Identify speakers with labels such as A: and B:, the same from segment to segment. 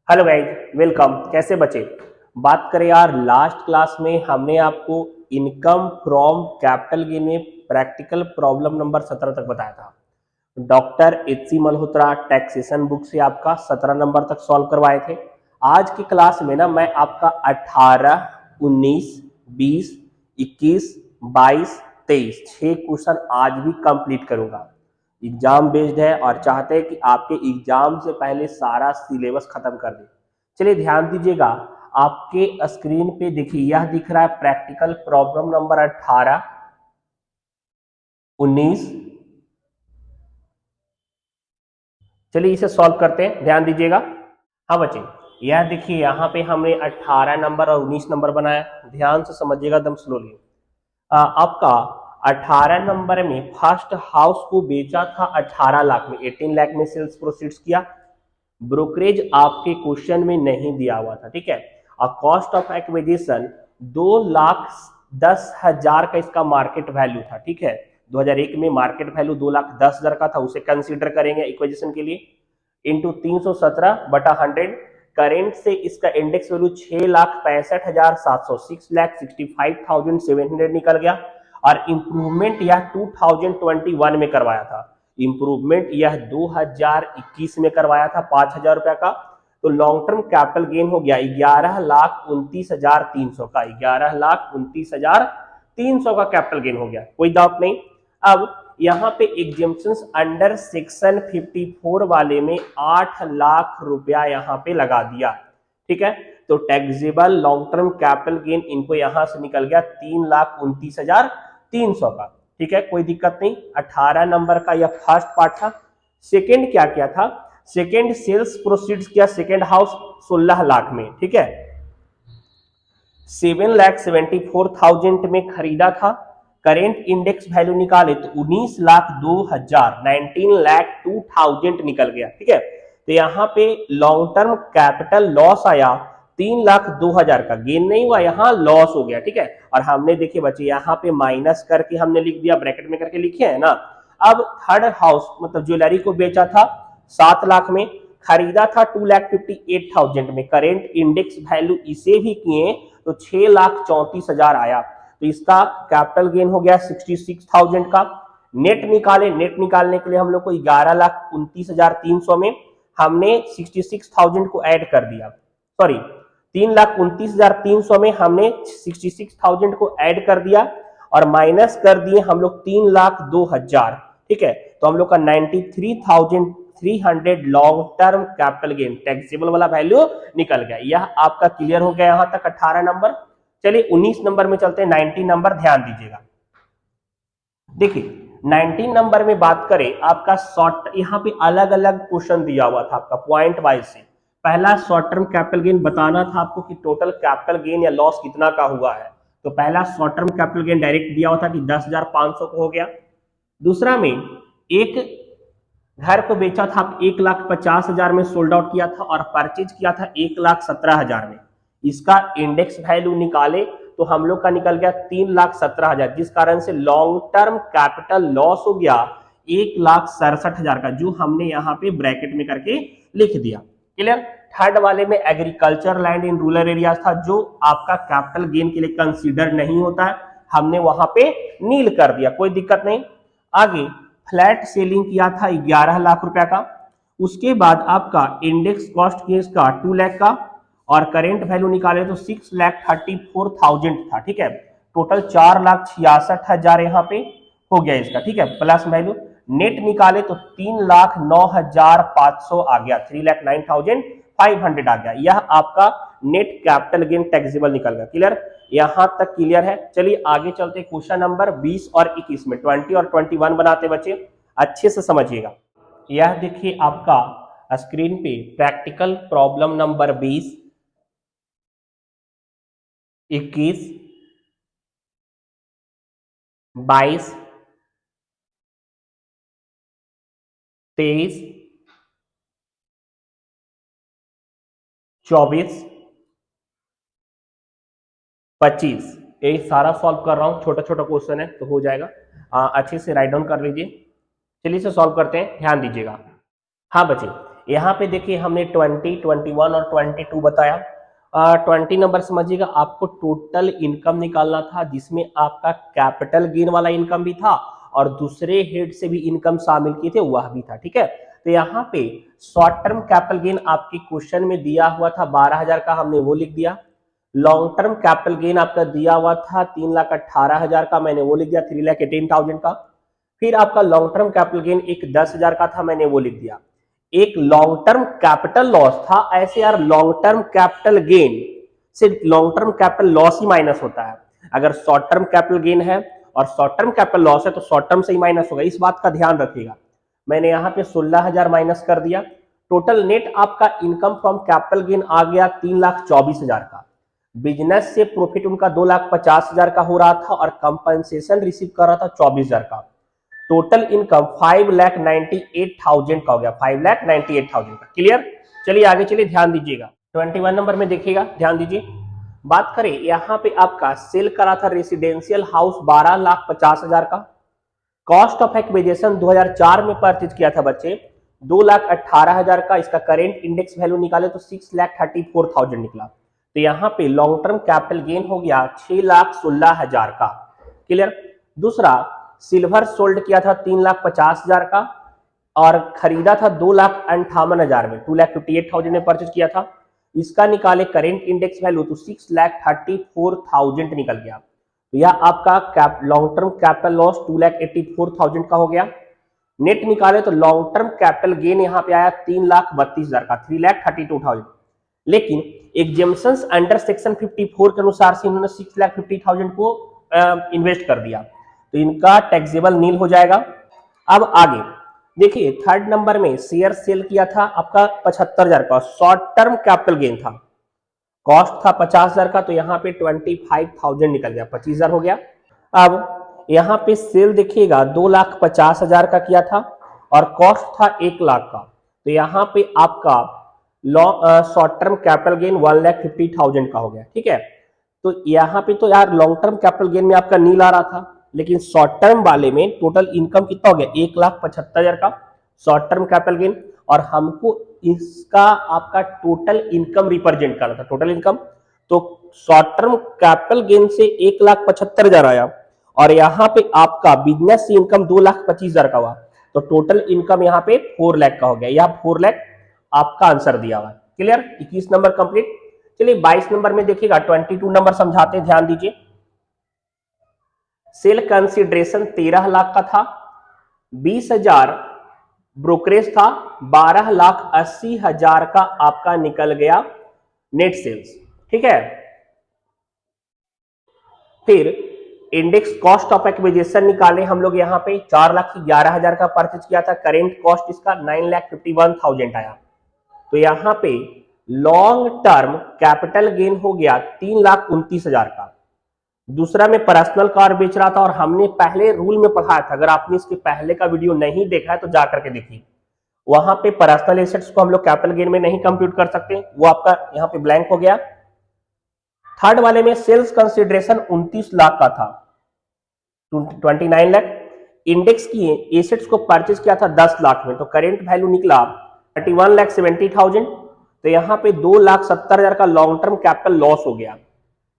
A: Hello guys, welcome. कैसे बचे? बात करें यार, लास्ट क्लास में हमने आपको इनकम फ्रॉम कैपिटल गेन में प्रैक्टिकल प्रॉब्लम नंबर 17 तक बताया था। डॉक्टर एच.सी. मल्होत्रा टैक्सेशन बुक से आपका 17 नंबर तक सॉल्व करवाए थे। आज की क्लास में ना मैं आपका 18, 19, 20, 21, 22, 23 6 क्वेश्चन आज भी कंप्लीट करूंगा। एग्जाम बेस्ड है और चाहते हैं कि आपके एग्जाम से पहले सारा सिलेबस खत्म कर दें। चलिए ध्यान दीजिएगा, आपके स्क्रीन पे देखिए यह दिख रहा है प्रैक्टिकल प्रॉब्लम नंबर 18, 19। चलिए इसे सॉल्व करते हैं, ध्यान दीजिएगा। हाँ बच्चे, यह देखिए यहाँ पे हमने 18 नंबर और 19 नंबर बनाया। ध्यान से समझिएगा एकदम स्लोली। आपका 18 नंबर में फर्स्ट हाउस को बेचा था 18 लाख में, 18 लाख में सेल्स प्रोसीड्स किया। ब्रोकरेज आपके क्वेश्चन में नहीं दिया हुआ था, ठीक है। और कॉस्ट ऑफ एक्विजिशन 2,10,000 का इसका मार्केट वैल्यू था, ठीक है। 2001 में मार्केट वैल्यू 2,10,000 का था, उसे कंसीडर करेंगे एक्विजिशन के लिए। इंटू 317/100 करेंट से इसका इंडेक्स वैल्यू 6,65,700 6,65,700 निकल गया। और इंप्रूवमेंट यह 2021 में करवाया था। इंप्रूवमेंट यह 2021 में करवाया था 5,000 रुपया का। तो लॉन्ग टर्म कैपिटल गेन हो गया 11,29,300 का, 11,29,300 का कैपिटल गेन हो गया, कोई डाउट नहीं। अब यहाँ पे एग्जेम्पशंस अंडर सेक्शन 54 वाले में 8 लाख रुपया यहाँ पे लगा दिया, ठीक है। तो taxable long term capital gain इनको यहां से निकल गया 3,29,300 का, ठीक है, कोई दिक्कत नहीं। 18 नंबर का यह फर्स्ट पार्ट था। सेकेंड क्या क्या था? सेकेंड सेल्स प्रोसीड्स किया सेकेंड हाउस 16 लाख में, ठीक है। 7,74,000 में खरीदा था। करेंट इंडेक्स वैल्यू निकाले तो 19,02,000 19,02,000 निकल गया, ठीक है। तो यहाँ पे लॉन्ग टर्म कैपिटल लॉस आया 3,02,000 का, गेन नहीं हुआ, यहाँ लॉस हो गया, ठीक है। और हमने देखिए बच्चे यहाँ पे माइनस करके हमने लिख दिया, ब्रैकेट में करके लिखे है ना। अब थर्ड हाउस मतलब ज्वेलरी को बेचा था 7 लाख में, खरीदा था 2,58,000 में, करेंट इंडेक्स वैल्यू इसे भी किए तो 6,34,000 आया। तो इसका कैपिटल गेन हो गया 66,000 का। नेट निकाले, नेट निकालने के लिए हम लोग को 11,29,300 में हमने 66,000 को ऐड कर दिया, सॉरी 3,29,300 में हमने 66,000 को ऐड कर दिया और माइनस कर दिए हम लोग 3,02,000, ठीक है। तो हम लोग का 93,300 long term capital gain taxable वाला वैल्यू निकल गया। यह आपका क्लियर हो गया यहां तक 18 नंबर। चलिए 19 नंबर में चलते हैं, 19 नंबर ध्यान दीजिएगा। देखिए 19 नंबर में बात करें, आपका शॉर्ट यहाँ पे अलग अलग क्वेश्चन दिया हुआ था आपका पॉइंट वाइज से। पहला शॉर्ट टर्म कैपिटल गेन बताना था आपको कि टोटल कैपिटल गेन या लॉस कितना का हुआ है। तो पहला short term capital gain direct दिया हुआ था कि 10,500 को हो गया। दूसरा में एक घर को बेचा था 1,50,000 में सोल्ड आउट किया था और परचेज किया था 1,17,000 में। इसका इंडेक्स वैल्यू निकाले तो हम लोग का निकल गया 3,17,000, जिस कारण से लॉन्ग टर्म कैपिटल लॉस हो गया 1,67,000 का, जो हमने यहाँ पे ब्रैकेट में करके लिख दिया। क्लियर? थर्ड वाले में agriculture land in rural area था, जो आपका कैपिटल गेन के लिए कंसीडर नहीं होता है, हमने वहां पे नील कर दिया, कोई दिक्कत नहीं। आगे फ्लैट सेलिंग किया था 11 लाख रुपया का। उसके बाद आपका इंडेक्स कॉस्ट केस का 2 लाख का और करेंट वैल्यू निकाले तो 6,34,000 था, ठीक है। टोटल 4,66,000 यहाँ पे हो गया इसका, ठीक है, प्लस वैल्यू। नेट निकाले तो 3,09,500 आ गया, 3,09,500 आ गया। यह आपका नेट कैपिटल गेन टैक्सेबल निकल गया। क्लियर? यहां तक क्लियर है। चलिए आगे चलते क्वेश्चन नंबर 20 और 21 में, 20 और 21 बनाते बच्चे, अच्छे से समझिएगा। यह देखिए आपका स्क्रीन पे प्रैक्टिकल प्रॉब्लम नंबर 20, 21, 22, 23, 24, 25, ये सारा सॉल्व कर रहा हूं, छोटा छोटा क्वेश्चन है तो हो जाएगा। अच्छे से राइट डाउन कर लीजिए। चलिए इसे सॉल्व करते हैं, ध्यान दीजिएगा। हाँ बच्चे, यहाँ पे देखिए हमने 20, 21 और 22 बताया। 20 नंबर समझिएगा, आपको टोटल इनकम निकालना था जिसमें आपका कैपिटल गेन वाला इनकम भी था और दूसरे हेड से भी इनकम शामिल किए थे वह भी था। ठीक है, तो यहाँ पे शॉर्ट टर्म कैपिटल गेन आपके क्वेश्चन में दिया हुआ था 12,000 का, हमने वो लिख दिया। लॉन्ग टर्म कैपिटल गेन आपका दिया हुआ था 3,18,000 का, मैंने वो लिख दिया 3,18,000 का। फिर आपका लॉन्ग टर्म कैपिटल गेन एक 10,000 का था, मैंने वो लिख दिया। एक लॉन्ग टर्म कैपिटल लॉस था। ऐसे यार लॉन्ग टर्म कैपिटल गेन से लॉन्ग टर्म कैपिटल लॉस ही माइनस होता है। अगर शॉर्ट टर्म कैपिटल गेन है और शॉर्ट टर्म कैपिटल लॉस है तो शॉर्ट टर्म से ही माइनस होगा, इस बात का ध्यान रखिएगा। मैंने यहाँ पे 16,000 माइनस कर दिया। टोटल नेट आपका इनकम फ्रॉम कैपिटल गेन आ गया 3,24,000 का। बिजनेस से प्रॉफिट उनका 2,50,000 का हो रहा था और कंपनसेशन रिसीव कर रहा था 24,000 का। टोटल इनकम 5,98,000 का हो गया, 5,98,000 का। क्लियर? चलिए आगे चलिए, ध्यान दीजिएगा। 21 नंबर में देखिएगा, ध्यान दीजिए। बात करें यहाँ पे आपका सेल करा था रेसिडेंशियल हाउस 12,50,000 का। कॉस्ट ऑफ एक्विजिशन 2004 में परचेज किया था बच्चे 2,18,000 का। इसका करेंट इंडेक्स वैल्यू निकाले तो 6,34,000 निकला। तो यहाँ पे लॉन्ग टर्म कैपिटल गेन हो गया 6,16,000 का। क्लियर? दूसरा, सिल्वर सोल्ड किया था 3,50,000 का और खरीदा था 2,58,000 में, 2,58,000 में परचेज किया था। इसका निकाले करेंट इंडेक्स वैल्यू तो 6,34,000 निकल गया। तो यह आपका लॉन्ग टर्म कैपिटल लॉस 2,84,000 का हो गया। नेट निकाले तो लॉन्ग टर्म कैपिटल गेन यहाँ पे आया 3,32,000 का, 3,32,000। लेकिन एग्जेम्पशंस अंडर सेक्शन 54 के अनुसार से इन्होंने 6,50,000 को इन्वेस्ट कर दिया, तो इनका टैक्सेबल नील हो जाएगा। अब आगे देखिए, थर्ड नंबर में शेयर सेल किया था आपका 75,000 का, शॉर्ट टर्म कैपिटल गेन था। कॉस्ट था 50,000 का, तो यहाँ पे 25,000 निकल गया, 25,000 हो गया। अब यहाँ पे सेल देखिएगा 2,50,000 का किया था और कॉस्ट था 1,00,000 का, तो यहाँ पे आपका शॉर्ट टर्म कैपिटल गेन 1,50,000 का हो गया। ठीक है, तो यहाँ पे तो यार लॉन्ग टर्म कैपिटल गेन में आपका नील आ रहा था, लेकिन शॉर्ट टर्म वाले में टोटल इनकम कितना हो गया 1,75,000 का शॉर्ट टर्म कैपिटल गेन, और हमको इसका आपका टोटल इनकम रिप्रेजेंट करना था, टोटल इनकम। तो शॉर्ट टर्म कैपिटल गेन से 1,75,000 आया और यहाँ पे आपका बिजनेस से इनकम 2,25,000 का हुआ, तो टोटल इनकम यहाँ पे 4,00,000 का हो गया। यह 4,00,000 आपका आंसर दिया हुआ। क्लियर? 21 number complete. चलिए 22 नंबर में देखिएगा, 22 नंबर समझाते हैं, ध्यान दीजिए। सेल कंसिडरेशन 13,00,000 का था, 20,000 ब्रोकरेज था, 12,80,000 का आपका निकल गया नेट सेल्स। ठीक है, फिर इंडेक्स कॉस्ट ऑफ एक्विजिशन निकाले हम लोग, यहाँ पे 4,11,000 का परचेज किया था, करेंट कॉस्ट इसका 9,51,000 आया। तो यहाँ पे लॉन्ग टर्म कैपिटल गेन हो गया 3,29,000 का। दूसरा में पर्सनल कार बेच रहा था और हमने पहले रूल में पढ़ाया था, अगर आपने इसके पहले का वीडियो नहीं देखा है तो जा करके देखिए, वहां पे पर्सनल एसेट्स को हम लोग कैपिटल गेन में नहीं कंप्यूट कर सकते, वो आपका यहाँ पे ब्लैंक हो गया। थर्ड वाले में सेल्स कंसिडरेशन 29,00,000 का था, 29,00,000। इंडेक्स की एसेट्स को परचेज किया था 10,00,000 में, तो करेंट वैल्यू निकला 31,70,000। तो यहाँ पे 2,70,000 का लॉन्ग टर्म कैपिटल लॉस हो गया।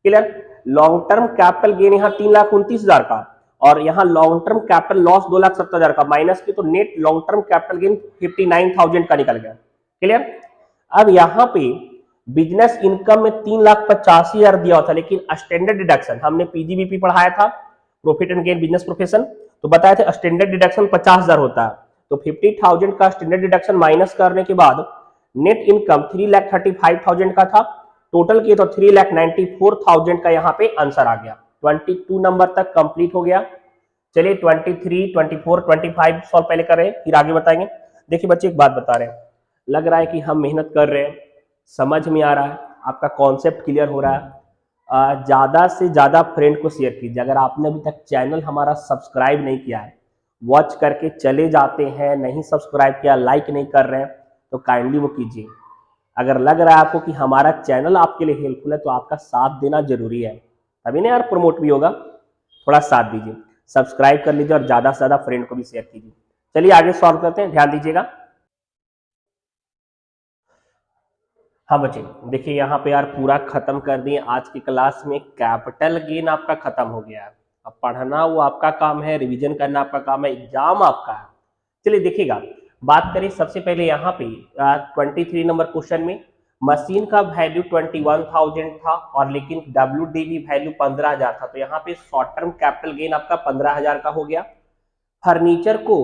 A: Clear? Long term capital gain यहाँ 3,29,000 का और यहाँ लॉन्ग टर्म कैपिटल लॉस 2,70,000 का, माइनस की तो net long term capital gain 59,000 का निकल गया। क्लियर? अब यहाँ पे बिजनेस इनकम में 3,85,000 दिया था, लेकिन स्टैंडर्ड डिडक्शन हमने पीजीबीपी पढ़ाया था, profit and gain business profession, तो बताए थे स्टैंडर्ड डिडक्शन 50,000 होता है। तो 50,000 का स्टैंडर्ड डिडक्शन माइनस करने के बाद नेट इनकम 3,35,000 का था, टोटल किए तो 3,94,000 का यहाँ पे आंसर आ गया। 22 नंबर तक कंप्लीट हो गया। चलिए 23, 24, 25 सॉल्व पहले कर रहे हैं, फिर आगे बताएंगे। देखिए बच्चे एक बात बता रहे हैं, लग रहा है कि हम मेहनत कर रहे हैं, समझ में आ रहा है, आपका कॉन्सेप्ट क्लियर हो रहा है। ज़्यादा से ज़्यादा फ्रेंड को शेयर कीजिए। अगर आपने अभी तक चैनल हमारा सब्सक्राइब नहीं किया है, वॉच करके चले जाते हैं, नहीं सब्सक्राइब किया, लाइक नहीं कर रहे हैं, तो काइंडली वो कीजिए। अगर लग रहा है आपको कि हमारा चैनल आपके लिए हेल्पफुल है तो आपका साथ देना जरूरी है, तभी ना यार प्रमोट भी होगा। थोड़ा साथ दीजिए, सब्सक्राइब कर लीजिए और ज़्यादा से ज़्यादा फ्रेंड को भी शेयर कीजिए। चलिए आगे सॉल्व करते हैं, ध्यान दीजिएगा। हाँ बच्चे, देखिए यहाँ पे यार पूरा खत्म कर दिए आज की क्लास में। कैपिटल गेन आपका खत्म हो गया है। अब पढ़ना वो आपका काम है, रिवीजन करना आपका काम है, एग्जाम आपका है। चलिए देखिएगा, बात करें सबसे पहले यहाँ पे 23 नंबर क्वेश्चन में मशीन का वैल्यू 21,000 था और लेकिन WDV वैल्यू 15,000 था। तो यहाँ पे शॉर्ट टर्म कैपिटल गेन आपका 15,000 का हो गया। फर्नीचर को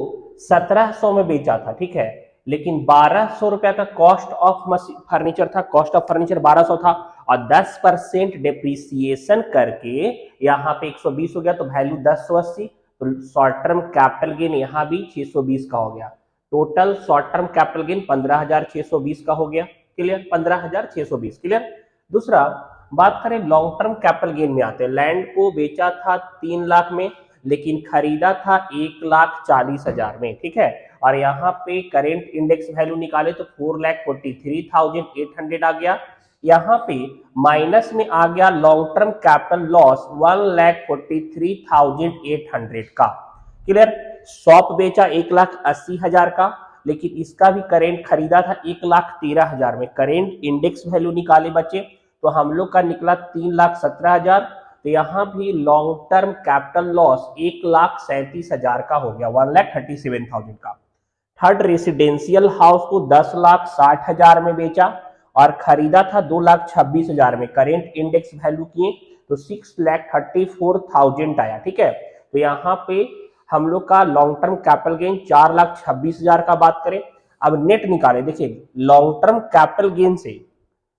A: 1700 में बेचा था, ठीक है, लेकिन 1200 रुपया का कॉस्ट ऑफ फर्नीचर था, कॉस्ट ऑफ फर्नीचर 1200 था और 10% डिप्रिसिएशन करके यहाँ पे 120 हो गया, तो वैल्यू 1080। तो शॉर्ट टर्म कैपिटल गेन यहाँ भी 620 का हो गया। Total short term capital gain 15,620 का हो गया। क्लियर, 15,620। क्लियर। दूसरा बात करें लॉन्ग टर्म कैपिटल गेन में आते हैं। लैंड को बेचा था 3 लाख में लेकिन खरीदा था 1,40,000 में, ठीक है, और यहाँ पे करेंट इंडेक्स वैल्यू निकाले तो 4,43,800 आ गया। यहाँ पे माइनस में आ गया लॉन्ग टर्म कैपिटल लॉस 1,43,800 का। क्लियर। शॉप बेचा 1,80,000 का लेकिन इसका भी करेंट खरीदा था 1,13,000 में। करेंट इंडेक्स वैल्यू निकाले बच्चे तो हम लोग का निकला 3,17,000। तो यहाँ भी लॉन्ग टर्म कैपिटल लॉस 1,37,000 का हो गया, 1,37,000 का। थर्ड रेसिडेंशियल हाउस को 10,60,000 में बेचा और खरीदा था 2,26,000 में। करेंट इंडेक्स वैल्यू किए तो 6,34,000 आया, ठीक है। तो यहाँ पे हम लोग का लॉन्ग टर्म कैपिटल गेन 4,26,000 का बात करें। अब नेट निकाले, देखिए लॉन्ग टर्म कैपिटल गेन से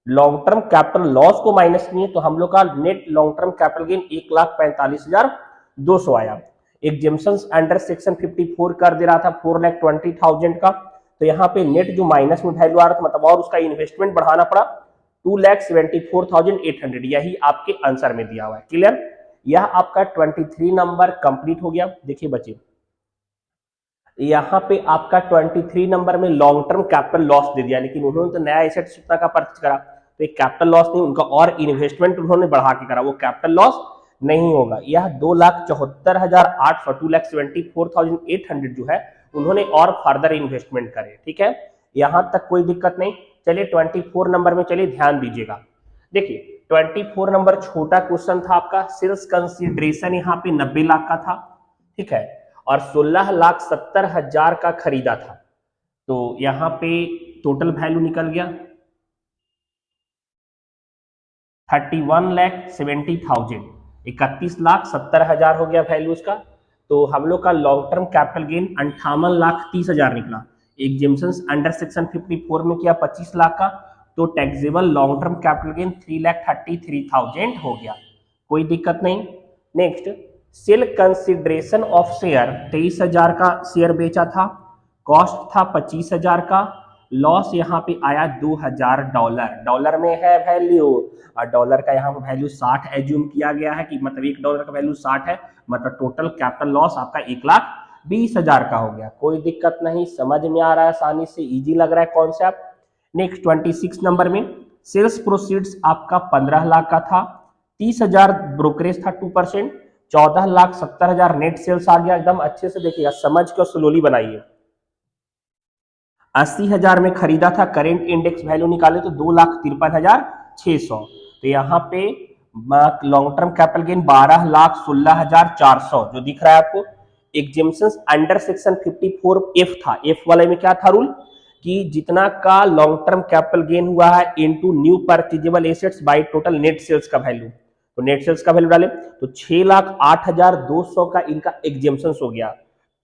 A: लॉन्ग टर्म कैपिटल लॉस को माइनस किए तो हम लोग का net long term capital gain 1,45,200 आया। एग्जेम्पशंस अंडर सेक्शन 54 कर दे रहा था 4,20,000 का। तो यहाँ पे नेट जो माइनस में वैल्यू आ रहा था मतलब और उसका इन्वेस्टमेंट बढ़ाना पड़ा 2,74,800, यही आपके आंसर में दिया हुआ है। क्लियर। यह आपका 23 नंबर कंप्लीट हो गया। देखिए बच्चे यहाँ पे आपका 23 नंबर में लॉन्ग टर्म कैपिटल लॉस दे दिया, लेकिन उन्होंने तो नया एसेट कितना का परचेज करा, तो एक कैपिटल लॉस नहीं, उनका और इन्वेस्टमेंट उन्होंने बढ़ा के करा, वो कैपिटल लॉस नहीं होगा। यह 2,74,800 2,74,800 जो है उन्होंने और फर्दर इन्वेस्टमेंट करे, ठीक है, यहां तक कोई दिक्कत नहीं। चलिए 24 नंबर में चलिए ध्यान दीजिएगा। देखिए 24 नंबर छोटा क्वेश्चन था आपका। सेल्स कंसीडरेशन यहाँ पे 90 लाख का था, ठीक है, और 16,70,000 का खरीदा था। तो यहाँ पे टोटल वैल्यू निकल गया 31,70,000, 31,70,000 हो गया वैल्यू उसका। तो हम लोग का लॉन्ग टर्म कैपिटल गेन 58,30,000 निकला। एग्जेम्पशंस अंडर सेक्शन 54 में किया 25 लाख का, तो taxable long term capital gain 3,33,000 हो गया, कोई दिक्कत नहीं। Next sale consideration of share 23,000 का शेयर बेचा था, कॉस्ट था 25,000 का, लॉस यहाँ पे आया $2,000। डॉलर में है वैल्यू और डॉलर का यहाँ पे वैल्यू 60 एज्यूम किया गया है कि मतलब $1 का वैल्यू 60 है, मतलब टोटल कैपिटल लॉस आपका 1,20,000 का हो गया। कोई दिक्कत नहीं, समझ में आ रहा है, आसानी से इजी लग रहा है कॉन्सेप्ट। नेक्स्ट 26 नंबर में सेल्स प्रोसीड्स आपका 15 लाख का था, 30,000 ब्रोकरेज था 2%, 14,70,000 नेट सेल्स आ गया। एकदम अच्छे से देखिएगा, समझ के स्लोली बनाइए। 80,000 में खरीदा था, करेंट इंडेक्स वैल्यू निकाले तो 2,53,600। तो यहाँ पे लॉन्ग टर्म कैपिटल गेन 12,16,400 जो दिख रहा है आपको। एग्जेम्पशंस अंडर सेक्शन 54 एफ था। एफ वाले में क्या था रूल कि जितना का लॉन्ग टर्म कैपिटल गेन हुआ है into new purchasable assets by total net sales का वैल्यू। तो नेट सेल्स का वैल्यू डाले तो 6,08,200 का इनका एग्जेम्पशंस हो गया।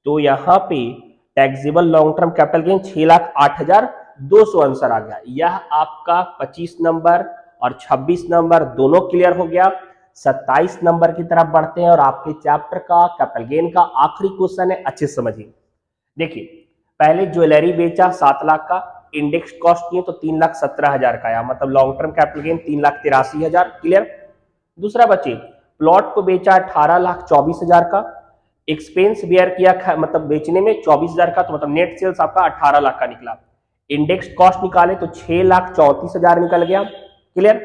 A: तो यहाँ पे taxable long term capital gain 6,08,200 answer आ गया। यह आपका 25 नंबर और 26 नंबर दोनों क्लियर हो गया। 27 नंबर की तरफ बढ़ते हैं और आपके चैप्टर का कैपिटल गेन का आखिरी क्वेश्चन है, अच्छे समझिए। देखिए पहले ज्वेलरी बेचा 7 लाख का, इंडेक्स कॉस्ट किए तो 3,17,000 का आया, मतलब long term capital gain 3,83,000। Clear. दूसरा बच्चे प्लॉट को बेचा 18,24,000 का, एक्सपेंस बेयर किया मतलब बेचने में 24,000 का, तो मतलब नेट सेल्स आपका 18 लाख का निकला। इंडेक्स कॉस्ट निकाले तो 6,34,000 निकल गया। क्लियर।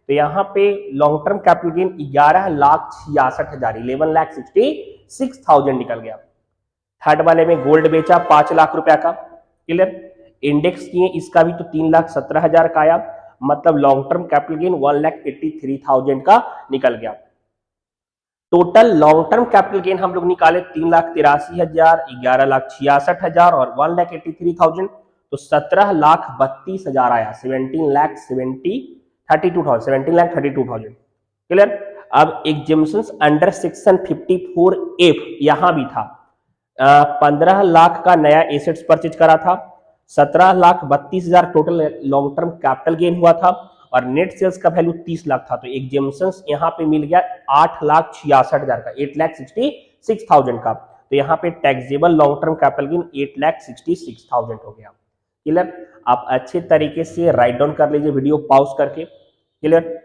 A: तो यहाँ पे लॉन्ग टर्म कैपिटल गेन 11,66,000 11,66,000 निकल गया। थर्ड वाले में गोल्ड बेचा 5 लाख रुपया का। क्लियर। इंडेक्स किए इसका भी तो 3,17,000 का आया। मतलब लॉन्ग टर्म कैपिटल गेन 1,83,000 का निकल गया। Total long term capital gain हम लोग निकाले 3,83,000, 11,66,000 और 1,83,000, तो 17,32,000 आया। 17,32,000 क्लियर। अब एग्जेम्पशंस अंडर सेक्शन 54F यहां भी था। 15 लाख का नया एसेट्स परचेज करा था, 17,32,000 total long term capital gain हुआ था और नेट सेल्स का वैल्यू 30 लाख था। तो एग्जेम्पशंस यहां पे मिल गया 8,66,000 का, 8,66,000 का। तो यहाँ पे taxable long term capital gain 8,66,000 हो गया। क्लियर। आप अच्छे तरीके से राइट डाउन कर लीजिए वीडियो पॉज करके। क्लियर।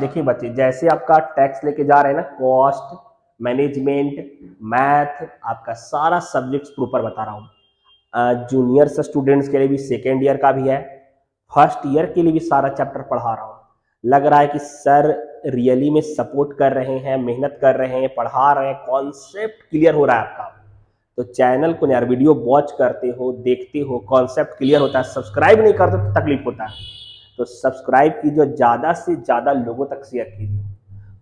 A: देखिए बच्चे, जैसे आपका टैक्स लेके जा रहे हैं ना, कॉस्ट, मैनेजमेंट, मैथ, आपका सारा सब्जेक्ट्स प्रॉपर बता रहा हूँ। जूनियर स्टूडेंट्स के लिए भी, सेकेंड ईयर का भी है, फर्स्ट ईयर के लिए भी सारा चैप्टर पढ़ा रहा हूँ। लग रहा है कि सर रियली में सपोर्ट कर रहे हैं, मेहनत कर रहे हैं, पढ़ा रहे हैं, कॉन्सेप्ट क्लियर हो रहा है आपका। तो चैनल को यार वीडियो वॉच करते हो, देखते हो, कॉन्सेप्ट क्लियर होता है, सब्सक्राइब नहीं करते तो तकलीफ होता है। तो सब्सक्राइब कीजिए, ज्यादा से ज्यादा लोगों तक शेयर कीजिए।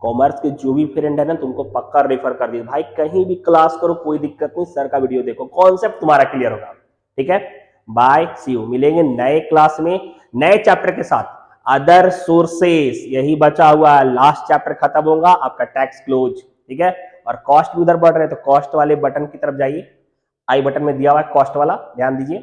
A: कॉमर्स के जो भी फ्रेंड है ना, तुमको पक्का रेफर कर दीजिए। भाई कहीं भी क्लास करो कोई दिक्कत नहीं, सर का वीडियो देखो, कॉन्सेप्ट तुम्हारा क्लियर होगा। ठीक है, बाय, सी यू। मिलेंगे नए क्लास में नए चैप्टर के साथ। अदर सोर्सेस यही बचा हुआ है, लास्ट चैप्टर खत्म होगा आपका टैक्स क्लोज। ठीक है, और कॉस्ट भी उधर बढ़ रहे हैं, तो कॉस्ट वाले बटन की तरफ जाइए, आई बटन में दिया हुआ है कॉस्ट वाला, ध्यान दीजिए।